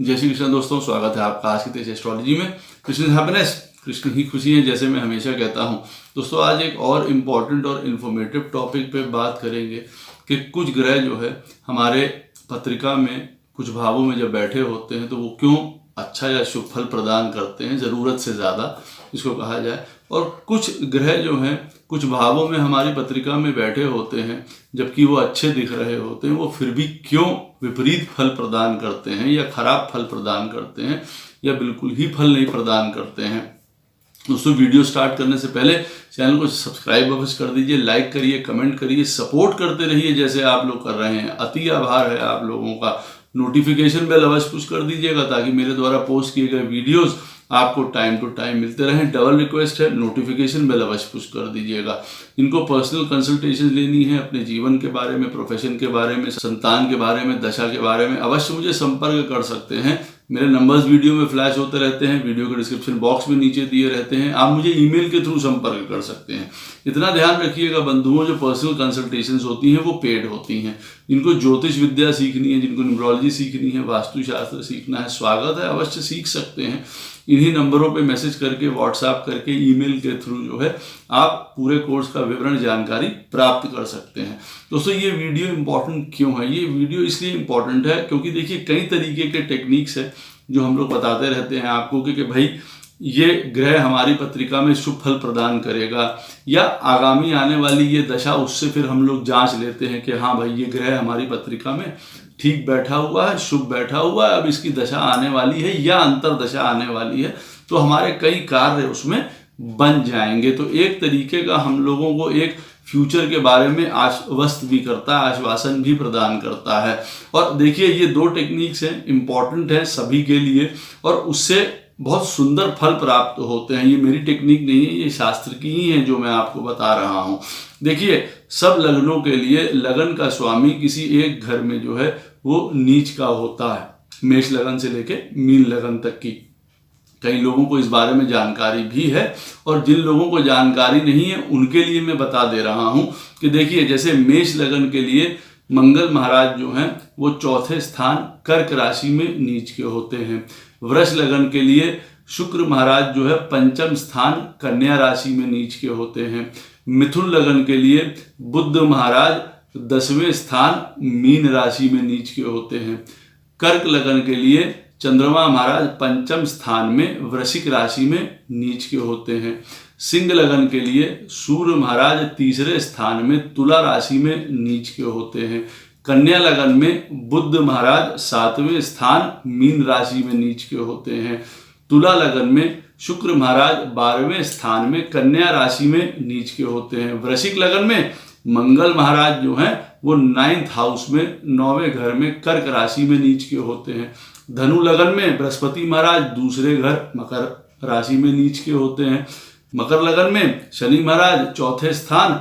जय श्री कृष्ण दोस्तों, स्वागत है आपका आज की तेज एस्ट्रोलॉजी में। कृष्ण हैप्पीनेस, कृष्ण ही खुशी है, जैसे मैं हमेशा कहता हूँ। दोस्तों आज एक और इम्पॉर्टेंट और इन्फॉर्मेटिव टॉपिक पे बात करेंगे कि कुछ ग्रह जो है हमारे पत्रिका में कुछ भावों में जब बैठे होते हैं तो वो क्यों अच्छा या शुभ फल प्रदान करते हैं, ज़रूरत से ज़्यादा इसको कहा जाए। और कुछ ग्रह जो हैं कुछ भावों में हमारी पत्रिका में बैठे होते हैं जबकि वो अच्छे दिख रहे होते हैं, वो फिर भी क्यों विपरीत फल प्रदान करते हैं या खराब फल प्रदान करते हैं या बिल्कुल ही फल नहीं प्रदान करते हैं। दोस्तों वीडियो स्टार्ट करने से पहले चैनल को सब्सक्राइब अवश्य कर दीजिए, लाइक करिए, कमेंट करिए, सपोर्ट करते रहिए जैसे आप लोग कर रहे हैं। अति आभार है आप लोगों का। नोटिफिकेशन बेल अवश्य पुश कर दीजिएगा ताकि मेरे द्वारा पोस्ट किए गए वीडियोस आपको टाइम टू टाइम मिलते रहें। डबल रिक्वेस्ट है, नोटिफिकेशन बेल अवश्य पुश कर दीजिएगा। इनको पर्सनल कंसल्टेशन लेनी है अपने जीवन के बारे में, प्रोफेशन के बारे में, संतान के बारे में, दशा के बारे में, अवश्य मुझे संपर्क कर सकते हैं। मेरे नंबर्स वीडियो में फ्लैश होते रहते हैं, वीडियो के डिस्क्रिप्शन बॉक्स में नीचे दिए रहते हैं। आप मुझे ईमेल के थ्रू संपर्क कर सकते हैं। इतना ध्यान रखिएगा बंधुओं, जो पर्सनल कंसल्टेशंस होती हैं वो पेड होती हैं। जिनको ज्योतिष विद्या सीखनी है, जिनको न्यूमरोलॉजी सीखनी है, वास्तुशास्त्र सीखना है, स्वागत है, अवश्य सीख सकते हैं। इन्हीं नंबरों पे मैसेज करके, व्हाट्सएप करके, ईमेल के थ्रू जो है आप पूरे कोर्स का विवरण जानकारी प्राप्त कर सकते हैं। दोस्तों ये वीडियो इंपॉर्टेंट क्यों है? ये वीडियो इसलिए इंपॉर्टेंट है क्योंकि देखिए कई तरीके के टेक्निक्स है जो हम लोग बताते रहते हैं आपको कि भाई ये ग्रह हमारी पत्रिका में शुभ फल प्रदान करेगा या आगामी आने वाली ये दशा, उससे फिर हम लोग जांच लेते हैं कि हाँ भाई ये ग्रह हमारी पत्रिका में ठीक बैठा हुआ है, शुभ बैठा हुआ है, अब इसकी दशा आने वाली है या अंतर दशा आने वाली है, तो हमारे कई कार्य उसमें बन जाएंगे। तो एक तरीके का हम लोगों को एक फ्यूचर के बारे में आश्वस्त भी करता है, आश्वासन भी प्रदान करता है। और देखिए ये दो टेक्निक्स हैं, इंपॉर्टेंट है सभी के लिए और उससे बहुत सुंदर फल प्राप्त होते हैं। ये मेरी टेक्निक नहीं है, ये शास्त्र की ही है जो मैं आपको बता रहा हूँ। देखिए सब लग्नों के लिए लगन का स्वामी किसी एक घर में जो है वो नीच का होता है, मेष लगन से लेके मीन लगन तक की। कई लोगों को इस बारे में जानकारी भी है और जिन लोगों को जानकारी नहीं है उनके लिए मैं बता दे रहा हूं कि देखिए जैसे मेष लगन के लिए मंगल महाराज जो हैं वो चौथे स्थान कर्क राशि में नीच के होते हैं। वृष लगन के लिए शुक्र महाराज जो है पंचम स्थान कन्या राशि में नीच के होते हैं। मिथुन लगन के लिए बुध महाराज 10वें स्थान मीन राशि में नीच के होते हैं। कर्क लगन के लिए चंद्रमा महाराज पंचम स्थान में वृश्चिक राशि में नीच के होते हैं। सिंह लगन के लिए सूर्य महाराज तीसरे स्थान में तुला राशि में नीच के होते हैं। कन्या लगन में बुध महाराज 7वें स्थान मीन राशि में नीच के होते हैं। तुला लगन में शुक्र महाराज 12वें स्थान में कन्या राशि में नीच के होते हैं। वृश्चिक लगन में मंगल महाराज जो हैं वो 9th हाउस में 9वें घर में कर्क राशि में नीच के होते हैं। धनु लगन में बृहस्पति महाराज दूसरे घर मकर राशि में नीच के होते हैं। मकर लगन में शनि महाराज चौथे स्थान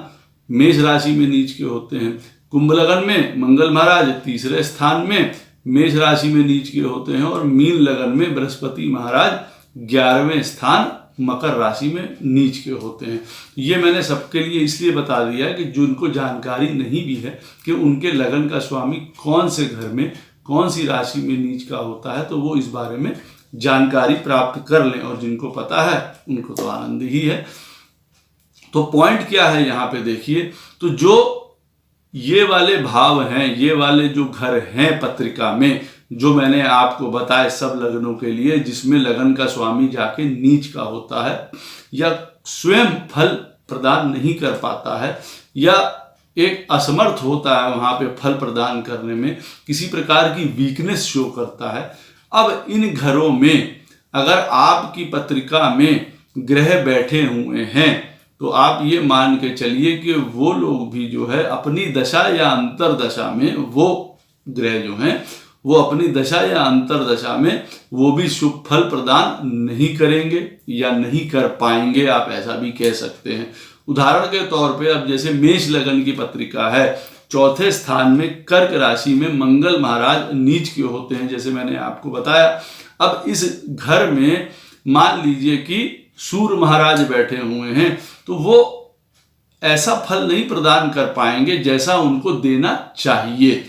मेष राशि में नीच के होते हैं। कुंभ लगन में मंगल महाराज तीसरे स्थान में मेष राशि में नीच के होते हैं और मीन लगन में बृहस्पति महाराज 11वें स्थान मकर राशि में नीच के होते हैं। ये मैंने सबके लिए इसलिए बता दिया है कि जिनको जानकारी नहीं भी है कि उनके लगन का स्वामी कौन से घर में कौन सी राशि में नीच का होता है तो वो इस बारे में जानकारी प्राप्त कर लें, और जिनको पता है उनको तो आनंद ही है। तो पॉइंट क्या है यहाँ पे देखिए, तो जो ये वाले भाव हैं, ये वाले जो घर हैं पत्रिका में जो मैंने आपको बताए सब लग्नों के लिए, जिसमें लगन का स्वामी जाके नीच का होता है या स्वयं फल प्रदान नहीं कर पाता है या एक असमर्थ होता है वहां पे फल प्रदान करने में, किसी प्रकार की वीकनेस शो करता है। अब इन घरों में अगर आपकी पत्रिका में ग्रह बैठे हुए हैं तो आप ये मान के चलिए कि वो लोग भी जो है अपनी दशा या अंतर दशा में, वो ग्रह जो हैं वो अपनी दशा या अंतर दशा में वो भी शुभ फल प्रदान नहीं करेंगे या नहीं कर पाएंगे, आप ऐसा भी कह सकते हैं। उदाहरण के तौर पे अब जैसे मेष लगन की पत्रिका है, चौथे स्थान में कर्क राशि में मंगल महाराज नीच के होते हैं जैसे मैंने आपको बताया। अब इस घर में मान लीजिए कि सूर्य महाराज बैठे हुए हैं तो वो ऐसा फल नहीं प्रदान कर पाएंगे जैसा उनको देना चाहिए।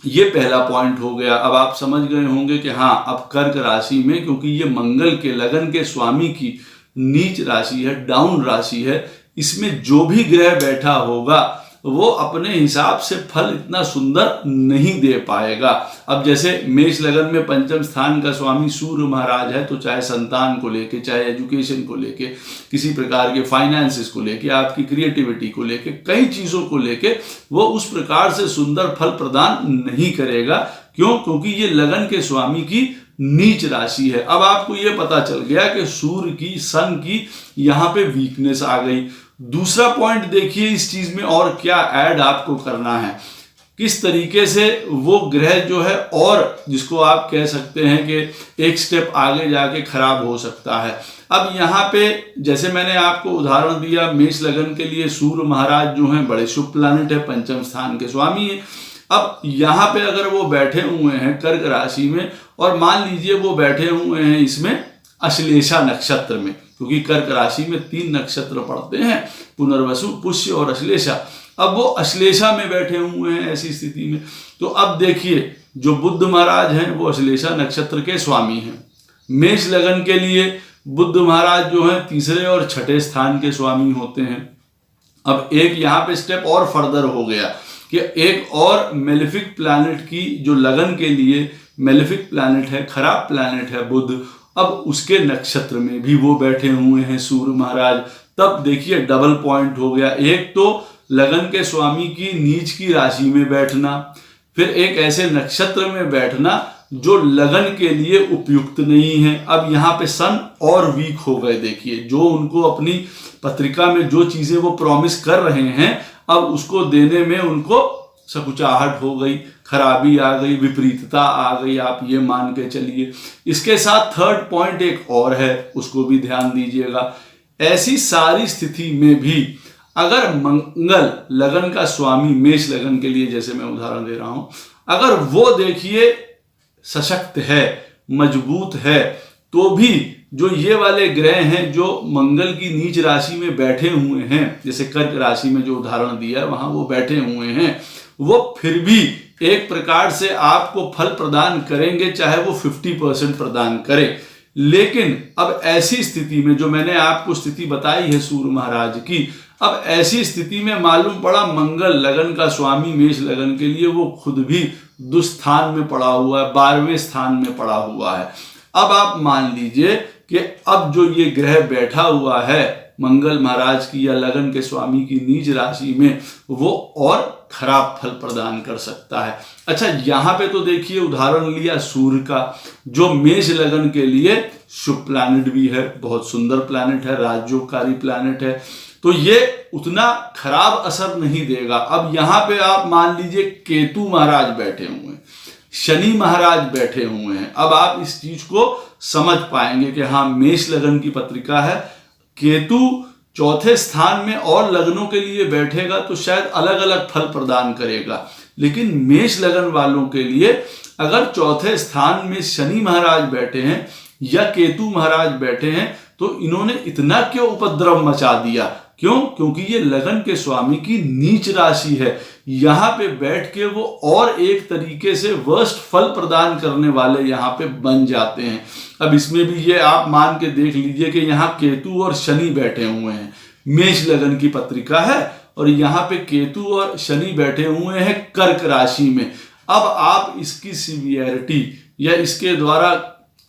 ये पहला पॉइंट हो गया। अब आप समझ गए होंगे कि हाँ, अब कर्क राशि में, क्योंकि ये मंगल के लगन के स्वामी की नीच राशि है, डाउन राशि है, इसमें जो भी ग्रह बैठा होगा वो अपने हिसाब से फल इतना सुंदर नहीं दे पाएगा। अब जैसे मेष लगन में पंचम स्थान का स्वामी सूर्य महाराज है, तो चाहे संतान को लेके, चाहे एजुकेशन को लेके, किसी प्रकार के फाइनेंसिस को लेके, आपकी क्रिएटिविटी को लेके, कई चीजों को लेके वो उस प्रकार से सुंदर फल प्रदान नहीं करेगा। क्यों? क्योंकि ये लगन के स्वामी की नीच राशि है। अब आपको ये पता चल गया कि सूर्य की, सन की यहाँ पे वीकनेस आ गई। दूसरा पॉइंट देखिए इस चीज में और क्या ऐड आपको करना है, किस तरीके से वो ग्रह जो है, और जिसको आप कह सकते हैं कि एक स्टेप आगे जाके खराब हो सकता है। अब यहाँ पे जैसे मैंने आपको उदाहरण दिया, मेष लगन के लिए सूर्य महाराज जो हैं बड़े शुभ प्लैनेट है, पंचम स्थान के स्वामी है। अब यहाँ पे अगर वो बैठे हुए हैं कर्क राशि में, और मान लीजिए वो बैठे हुए हैं इसमें अश्लेषा नक्षत्र में, क्योंकि कर्क राशि में 3 नक्षत्र पड़ते हैं, पुनर्वसु, पुष्य और अश्लेषा। अब वो अश्लेषा में बैठे हुए हैं ऐसी स्थिति में, तो अब देखिए जो बुध महाराज हैं वो अश्लेषा नक्षत्र के स्वामी हैं। मेष लगन के लिए बुध महाराज जो हैं तीसरे और छठे स्थान के स्वामी होते हैं। अब एक यहाँ पे स्टेप और फर्दर हो गया कि एक और मेलेफिक प्लैनेट की, जो लगन के लिए मेलेफिक प्लैनेट है, खराब प्लैनेट है बुध, अब उसके नक्षत्र में भी वो बैठे हुए हैं सूर्य महाराज। तब देखिए डबल पॉइंट हो गया, एक तो लगन के स्वामी की नीच की राशि में बैठना, फिर एक ऐसे नक्षत्र में बैठना जो लगन के लिए उपयुक्त नहीं है। अब यहाँ पे सन और वीक हो गए। देखिए जो उनको अपनी पत्रिका में जो चीजें वो प्रॉमिस कर रहे हैं, अब उसको देने में उनको सकुचाहट हो गई, खराबी आ गई, विपरीतता आ गई, आप ये मान के चलिए। इसके साथ थर्ड पॉइंट एक और है, उसको भी ध्यान दीजिएगा। ऐसी सारी स्थिति में भी अगर मंगल लगन का स्वामी, मेष लगन के लिए जैसे मैं उदाहरण दे रहा हूं, अगर वो देखिए सशक्त है, मजबूत है, तो भी जो ये वाले ग्रह हैं जो मंगल की नीच राशि में बैठे हुए हैं, जैसे कर्क राशि में जो उदाहरण दिया वहां वो बैठे हुए हैं, वो फिर भी एक प्रकार से आपको फल प्रदान करेंगे, चाहे वो 50% प्रदान करें। लेकिन अब ऐसी स्थिति में जो मैंने आपको स्थिति बताई है सूर्य महाराज की, अब ऐसी स्थिति में मालूम पड़ा मंगल लगन का स्वामी मेष लगन के लिए वो खुद भी दुस्थान में पड़ा हुआ है, 12वें स्थान में पड़ा हुआ है। अब आप मान लीजिए कि अब जो ये ग्रह बैठा हुआ है मंगल महाराज की या लगन के स्वामी की नीच राशि में, वो और खराब फल प्रदान कर सकता है। अच्छा, यहां पे तो देखिए उदाहरण लिया सूर्य का, जो मेष लगन के लिए शुभ प्लैनेट भी है, बहुत सुंदर प्लैनेट है, राजयोगकारी प्लैनेट है, तो ये उतना खराब असर नहीं देगा। अब यहां पे आप मान लीजिए केतु महाराज बैठे हुए हैं, शनि महाराज बैठे हुए हैं। अब आप इस चीज को समझ पाएंगे कि हाँ, मेष लगन की पत्रिका है, केतु चौथे स्थान में और लग्नों के लिए बैठेगा तो शायद अलग अलग फल प्रदान करेगा। लेकिन मेष लगन वालों के लिए अगर चौथे स्थान में शनि महाराज बैठे हैं या केतु महाराज बैठे हैं, तो इन्होंने इतना क्यों उपद्रव मचा दिया? क्यों? क्योंकि ये लगन के स्वामी की नीच राशि है। यहाँ पे बैठ के वो और एक तरीके से वर्स्ट फल प्रदान करने वाले यहाँ पे बन जाते हैं। अब इसमें भी ये आप मान के देख लीजिए कि यहाँ केतु और शनि बैठे हुए हैं, मेष लगन की पत्रिका है, और यहाँ पे केतु और शनि बैठे हुए हैं कर्क राशि में। अब आप इसकी सीवियरिटी या इसके द्वारा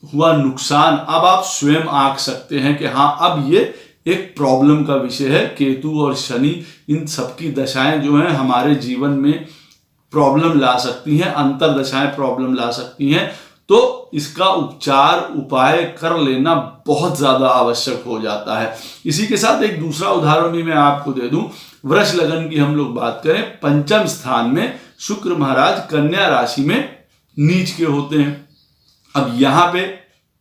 हुआ नुकसान अब आप स्वयं आंक सकते हैं कि हाँ, अब ये एक प्रॉब्लम का विषय है। केतु और शनि, इन सबकी दशाएं जो हैं हमारे जीवन में प्रॉब्लम ला सकती हैं, अंतर दशाएं प्रॉब्लम ला सकती हैं। तो इसका उपचार, उपाय कर लेना बहुत ज्यादा आवश्यक हो जाता है। इसी के साथ एक दूसरा उदाहरण भी मैं आपको दे दूं। वृष लगन की हम लोग बात करें, पंचम स्थान में शुक्र महाराज कन्या राशि में नीच के होते हैं। अब यहां पे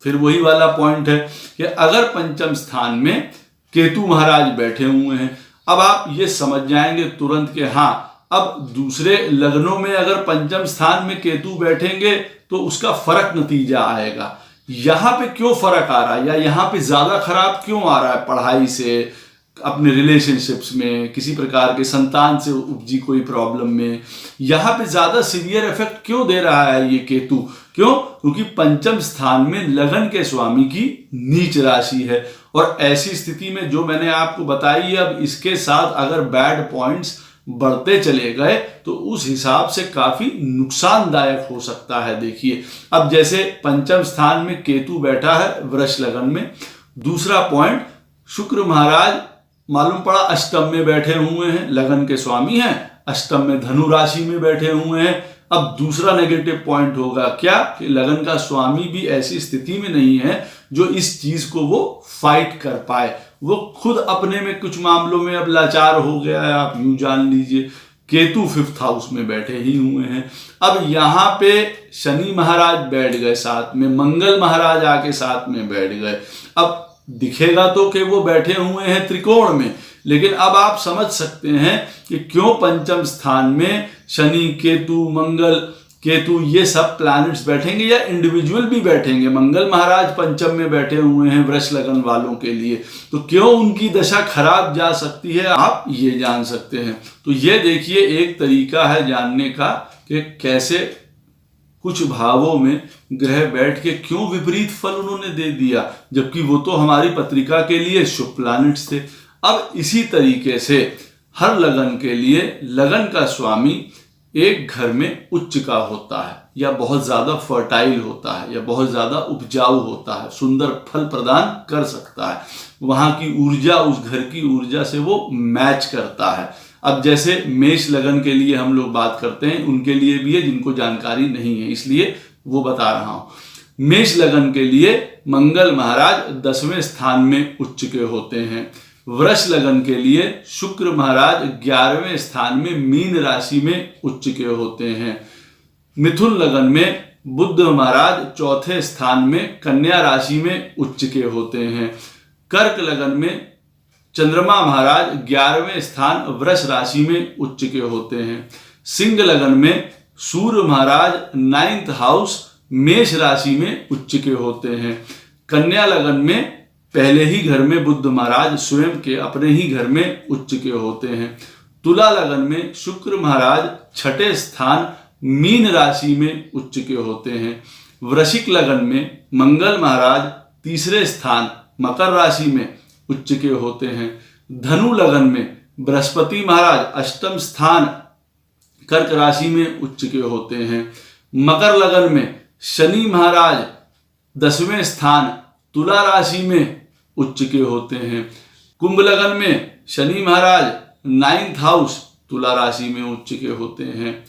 फिर वही वाला पॉइंट है कि अगर पंचम स्थान में केतु महाराज बैठे हुए हैं, अब आप ये समझ जाएंगे तुरंत कि हाँ, अब दूसरे लग्नों में अगर पंचम स्थान में केतु बैठेंगे तो उसका फर्क नतीजा आएगा। यहां पे क्यों फर्क आ रहा है या यहां पे ज्यादा खराब क्यों आ रहा है? पढ़ाई से, अपने रिलेशनशिप्स में, किसी प्रकार के संतान से उपजी कोई प्रॉब्लम में, यहाँ पे ज्यादा सीवियर इफेक्ट क्यों दे रहा है ये केतु? क्यों? क्योंकि पंचम स्थान में लगन के स्वामी की नीच राशि है, और ऐसी स्थिति में जो मैंने आपको बताई, अब इसके साथ अगर बैड पॉइंट्स बढ़ते चले गए तो उस हिसाब से काफी नुकसानदायक हो सकता है। देखिए, अब जैसे पंचम स्थान में केतु बैठा है वृष लगन में, दूसरा पॉइंट शुक्र महाराज मालूम पड़ा अष्टम में बैठे हुए हैं, लगन के स्वामी हैं, अष्टम में धनु राशि में बैठे हुए हैं। अब दूसरा नेगेटिव पॉइंट होगा क्या कि लगन का स्वामी भी ऐसी स्थिति में नहीं है जो इस चीज को वो फाइट कर पाए, वो खुद अपने में कुछ मामलों में अब लाचार हो गया है, आप यूं जान लीजिए। केतु 5th हाउस में बैठे ही हुए हैं। अब यहाँ पे शनि महाराज बैठ गए साथ में, मंगल महाराज आके साथ में बैठ गए। अब दिखेगा तो कि वो बैठे हुए हैं त्रिकोण में, लेकिन अब आप समझ सकते हैं कि क्यों पंचम स्थान में शनि, केतु, मंगल, केतु ये सब प्लैनेट्स बैठेंगे या इंडिविजुअल भी बैठेंगे। मंगल महाराज पंचम में बैठे हुए हैं वृष लगन वालों के लिए, तो क्यों उनकी दशा खराब जा सकती है, आप ये जान सकते हैं। तो ये देखिए एक तरीका है जानने का कि कैसे कुछ भावों में ग्रह बैठ के क्यों विपरीत फल उन्होंने दे दिया, जबकि वो तो हमारी पत्रिका के लिए शुभ प्लैनेट्स थे। अब इसी तरीके से हर लगन के लिए लगन का स्वामी एक घर में उच्च का होता है, या बहुत ज्यादा फर्टाइल होता है, या बहुत ज्यादा उपजाऊ होता है, सुंदर फल प्रदान कर सकता है, वहां की ऊर्जा उस घर की ऊर्जा से वो मैच करता है। अब जैसे मेष लगन के लिए हम लोग बात करते हैं, उनके लिए भी है जिनको जानकारी नहीं है, इसलिए वो बता रहा हूं। मेष लगन के लिए मंगल महाराज 10वें स्थान में उच्च के होते हैं। वृष लगन के लिए शुक्र महाराज 11वें स्थान में मीन राशि में उच्च के होते हैं। मिथुन लगन में बुध महाराज 4थे स्थान में कन्या राशि में उच्च के होते हैं। कर्क लगन में चंद्रमा महाराज 11वें स्थान वृष राशि में उच्च के होते हैं। सिंह लगन में सूर्य महाराज 9th हाउस मेष राशि में उच्च के होते हैं। कन्या लगन में पहले ही घर में बुध महाराज स्वयं के अपने ही घर में उच्च के होते हैं। तुला लगन में शुक्र महाराज 6ठे स्थान मीन राशि में उच्च के होते हैं। वृश्चिक लगन में मंगल महाराज 3रे स्थान मकर राशि में उच्च के होते हैं। धनु लगन में बृहस्पति महाराज 8म स्थान कर्क राशि में उच्च के होते हैं। मकर लगन में शनि महाराज 10वें स्थान तुला राशि में उच्च के होते हैं। कुंभ लगन में शनि महाराज 9th हाउस तुला राशि में उच्च के होते हैं।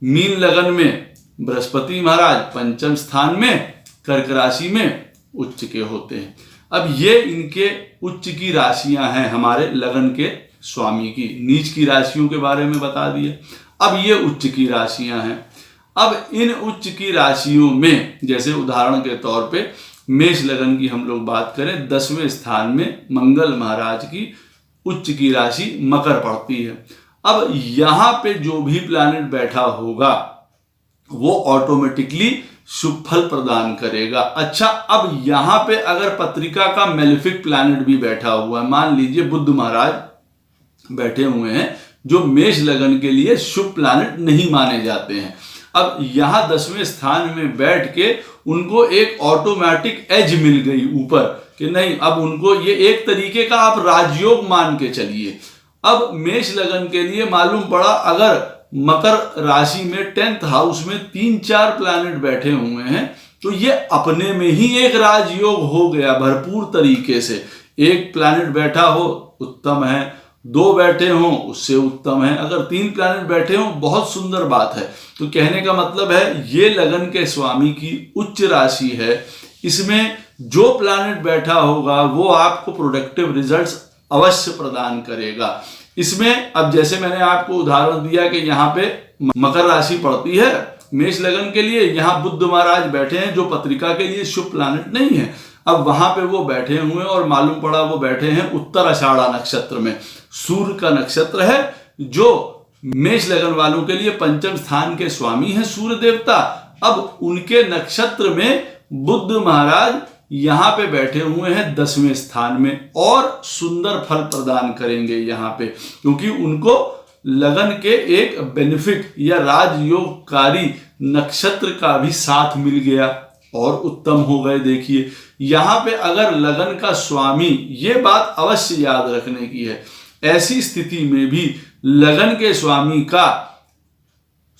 मीन लगन में बृहस्पति महाराज 5म स्थान में कर्क राशि में उच्च के होते हैं। अब ये इनके उच्च की राशियां हैं, हमारे लगन के स्वामी की। नीच की राशियों के बारे में बता दिए, अब ये उच्च की राशियां हैं। अब इन उच्च की राशियों में जैसे उदाहरण के तौर पे मेष लगन की हम लोग बात करें, 10वें स्थान में मंगल महाराज की उच्च की राशि मकर पड़ती है। अब यहां पे जो भी प्लैनेट बैठा होगा वो ऑटोमेटिकली शुभ फल प्रदान करेगा। अच्छा, अब यहां पे अगर पत्रिका का मेलेफिक प्लैनेट भी बैठा हुआ है, मान लीजिए बुध महाराज बैठे हुए हैं जो मेष लगन के लिए शुभ प्लैनेट नहीं माने जाते हैं, अब यहां 10वें स्थान में बैठ के उनको एक ऑटोमेटिक एज मिल गई ऊपर कि नहीं, अब उनको ये एक तरीके का आप राजयोग मान के चलिए। अब मेष लगन के लिए मालूम पड़ा अगर मकर राशि में 10th हाउस में 3-4 प्लैनेट बैठे हुए हैं तो ये अपने में ही एक राजयोग हो गया भरपूर तरीके से। एक प्लैनेट बैठा हो उत्तम है, 2 बैठे हों उससे उत्तम है, अगर 3 प्लैनेट बैठे हों बहुत सुंदर बात है। तो कहने का मतलब है ये लगन के स्वामी की उच्च राशि है, इसमें जो प्लैनेट बैठा होगा वो आपको प्रोडक्टिव रिजल्ट्स अवश्य प्रदान करेगा। इसमें अब जैसे मैंने आपको उदाहरण दिया कि यहाँ पे मकर राशि पड़ती है मेष लगन के लिए, यहाँ बुध महाराज बैठे हैं जो पत्रिका के लिए शुभ प्लैनेट नहीं है, अब वहां पे वो बैठे हुए हैं और मालूम पड़ा वो बैठे हैं उत्तर आषाढ़ा नक्षत्र में, सूर्य का नक्षत्र है जो मेष लगन वालों के लिए 5म स्थान के स्वामी हैं सूर्य देवता। अब उनके नक्षत्र में बुध महाराज यहाँ पे बैठे हुए हैं 10वें स्थान में और सुंदर फल प्रदान करेंगे यहाँ पे, क्योंकि उनको लगन के एक बेनिफिट या राजयोगकारी नक्षत्र का भी साथ मिल गया और उत्तम हो गए। देखिए यहाँ पे अगर लगन का स्वामी, ये बात अवश्य याद रखने की है, ऐसी स्थिति में भी लगन के स्वामी का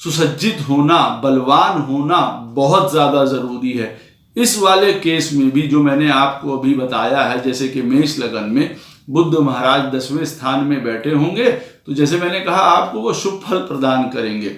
सुसज्जित होना, बलवान होना बहुत ज्यादा जरूरी है। इस वाले केस में भी जो मैंने आपको अभी बताया है, जैसे कि मेष लगन में बुध महाराज 10वें स्थान में बैठे होंगे तो जैसे मैंने कहा आपको वो शुभ फल प्रदान करेंगे।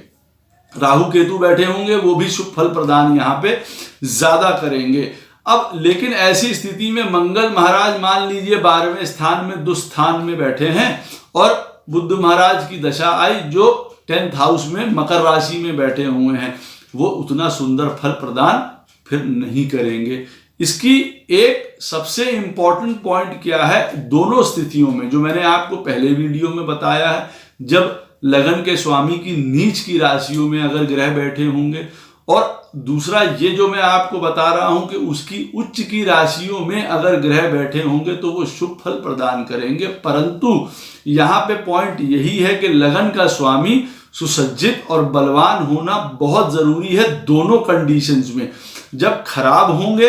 राहु केतु बैठे होंगे वो भी शुभ फल प्रदान यहाँ पे ज्यादा करेंगे। अब लेकिन ऐसी स्थिति में मंगल महाराज मान लीजिए 12वें स्थान में दुस्थान में बैठे हैं और बुध महाराज की दशा आई जो 10th हाउस में मकर राशि में बैठे हुए हैं, वो उतना सुंदर फल प्रदान फिर नहीं करेंगे। इसकी एक सबसे इंपॉर्टेंट पॉइंट क्या है, दोनों स्थितियों में जो मैंने आपको पहले वीडियो में बताया है, जब लगन के स्वामी की नीच की राशियों में अगर ग्रह बैठे होंगे, और दूसरा ये जो मैं आपको बता रहा हूं कि उसकी उच्च की राशियों में अगर ग्रह बैठे होंगे तो वो शुभ फल प्रदान करेंगे। परंतु यहाँ पे पॉइंट यही है कि लगन का स्वामी सुसज्जित और बलवान होना बहुत जरूरी है दोनों कंडीशंस में। जब खराब होंगे,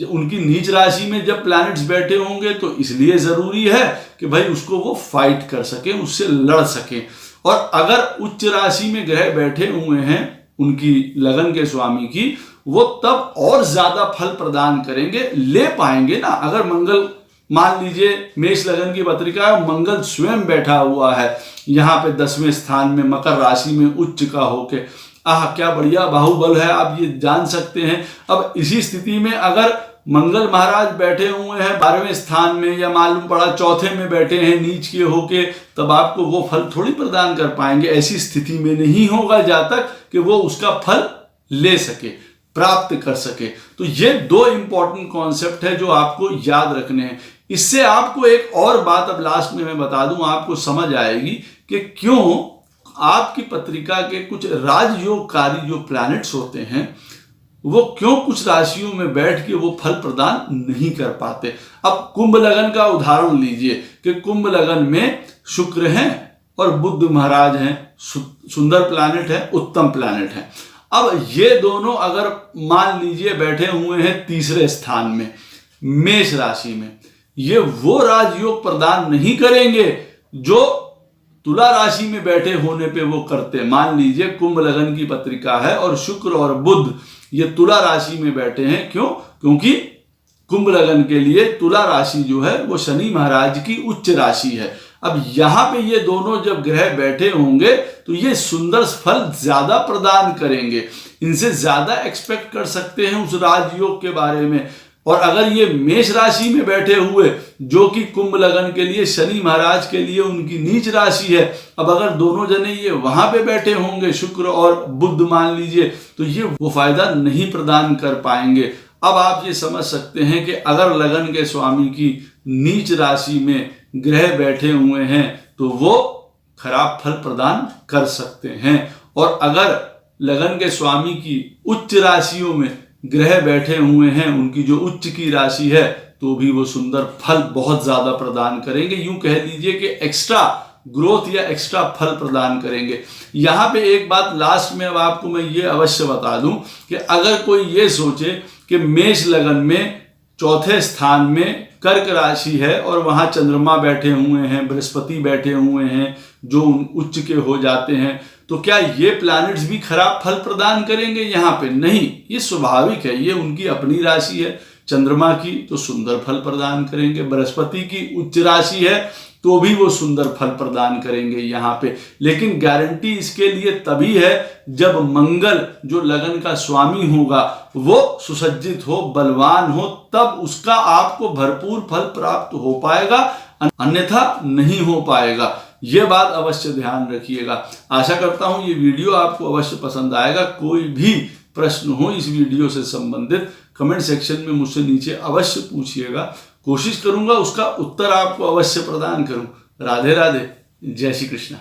उनकी नीच राशि में जब प्लैनेट्स बैठे होंगे तो इसलिए जरूरी है कि भाई उसको वो फाइट कर सके, उससे लड़ सके। और अगर उच्च राशि में ग्रह बैठे हुए हैं उनकी लगन के स्वामी की, वो तब और ज्यादा फल प्रदान करेंगे, ले पाएंगे ना। अगर मंगल मान लीजिए मेष लगन की पत्रिका है, मंगल स्वयं बैठा हुआ है यहाँ पे 10वें स्थान में मकर राशि में उच्च का होके, क्या बढ़िया बाहुबल है, आप ये जान सकते हैं। अब इसी स्थिति में अगर मंगल महाराज बैठे हुए हैं 12वें स्थान में या मालूम पड़ा चौथे में बैठे हैं नीच के होके, तब आपको वो फल थोड़ी प्रदान कर पाएंगे। ऐसी स्थिति में नहीं होगा जब तक कि वो उसका फल ले सके, प्राप्त कर सके। तो ये दो इंपॉर्टेंट कॉन्सेप्ट है जो आपको याद रखने हैं। इससे आपको एक और बात अब लास्ट में मैं बता दूं, आपको समझ आएगी कि क्यों आपकी पत्रिका के कुछ राजयोगकारी जो प्लैनेट्स होते हैं वो क्यों कुछ राशियों में बैठ के वो फल प्रदान नहीं कर पाते। अब कुंभ लगन का उदाहरण लीजिए कि कुंभ लगन में शुक्र हैं और बुध महाराज हैं, सुंदर प्लैनेट है, उत्तम प्लैनेट है। अब ये दोनों अगर मान लीजिए बैठे हुए हैं 3रे स्थान में मेष राशि में, ये वो राजयोग प्रदान नहीं करेंगे जो तुला राशि में बैठे होने पे वो करते। मान लीजिए कुंभ लगन की पत्रिका है और शुक्र और बुध ये तुला राशि में बैठे हैं, क्यों? क्योंकि कुंभ लगन के लिए तुला राशि जो है वो शनि महाराज की उच्च राशि है। अब यहाँ पे ये दोनों जब ग्रह बैठे होंगे तो ये सुंदर फल ज्यादा प्रदान करेंगे, इनसे ज्यादा एक्सपेक्ट कर सकते हैं उस राजयोग के बारे में। और अगर ये मेष राशि में बैठे हुए जो कि कुंभ लगन के लिए शनि महाराज के लिए उनकी नीच राशि है, अब अगर दोनों जने ये वहां पे बैठे होंगे शुक्र और बुध मान लीजिए, तो ये वो फायदा नहीं प्रदान कर पाएंगे। अब आप ये समझ सकते हैं कि अगर लगन के स्वामी की नीच राशि में ग्रह बैठे हुए हैं तो वो खराब फल प्रदान कर सकते हैं, और अगर लगन के स्वामी की उच्च राशियों में ग्रह बैठे हुए हैं, उनकी जो उच्च की राशि है, तो भी वो सुंदर फल बहुत ज्यादा प्रदान करेंगे। यूं कह लीजिए कि एक्स्ट्रा ग्रोथ या एक्स्ट्रा फल प्रदान करेंगे। यहाँ पे एक बात लास्ट में अब आपको मैं ये अवश्य बता दूं कि अगर कोई ये सोचे कि मेष लगन में चौथे स्थान में कर्क राशि है और वहां चंद्रमा बैठे हुए हैं, बृहस्पति बैठे हुए हैं जो उच्च के हो जाते हैं, तो क्या ये प्लैनेट्स भी खराब फल प्रदान करेंगे? यहाँ पे नहीं, ये स्वाभाविक है, ये उनकी अपनी राशि है। चंद्रमा की तो सुंदर फल प्रदान करेंगे, बृहस्पति की उच्च राशि है तो भी वो सुंदर फल प्रदान करेंगे यहाँ पे। लेकिन गारंटी इसके लिए तभी है जब मंगल जो लगन का स्वामी होगा वो सुसज्जित हो, बलवान हो, तब उसका आपको भरपूर फल प्राप्त हो पाएगा, अन्यथा नहीं हो पाएगा। ये बात अवश्य ध्यान रखिएगा। आशा करता हूं ये वीडियो आपको अवश्य पसंद आएगा। कोई भी प्रश्न हो इस वीडियो से संबंधित कमेंट सेक्शन में मुझसे नीचे अवश्य पूछिएगा, कोशिश करूंगा उसका उत्तर आपको अवश्य प्रदान करूं। राधे राधे, जय श्री कृष्ण।